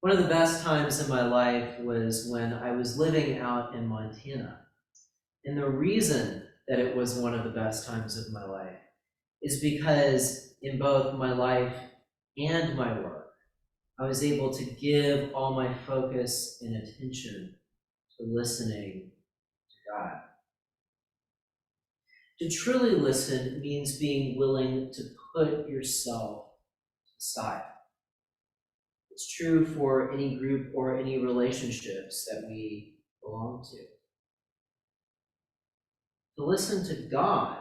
One of the best times in my life was when I was living out in Montana. And the reason that it was one of the best times of my life is because in both my life and my work, I was able to give all my focus and attention to listening to God. To truly listen means being willing to put yourself aside. It's true for any group or any relationships that we belong to. To listen to God,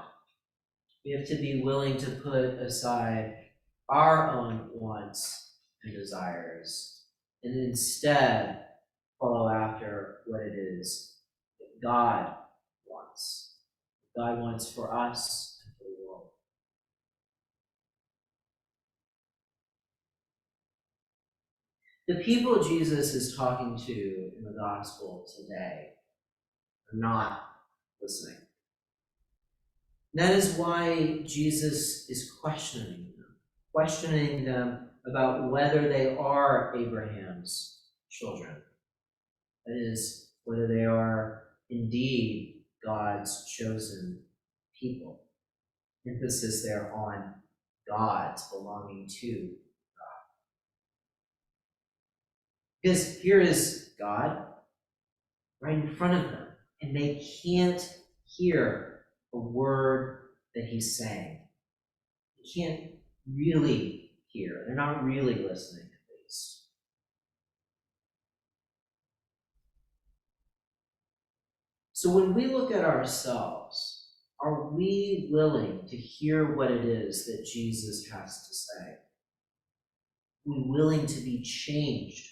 we have to be willing to put aside our own wants and desires and instead follow after what it is that God wants. God wants for us and for the world. The people Jesus is talking to in the gospel today are not listening. That is why Jesus is questioning them about whether they are Abraham's children. That is, whether they are indeed God's chosen people. Emphasis there on God's, belonging to God. Because here is God right in front of them, and they can't hear a word that he's saying. They can't really hear. They're not really listening, at least. So when we look at ourselves, are we willing to hear what it is that Jesus has to say? Are we willing to be changed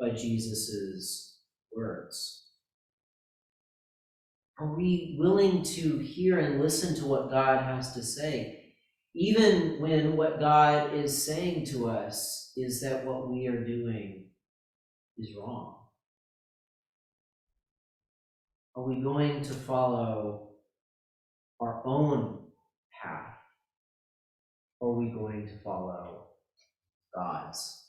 by Jesus's words? Are we willing to hear and listen to what God has to say, even when what God is saying to us is that what we are doing is wrong? Are we going to follow our own path? Or are we going to follow God's?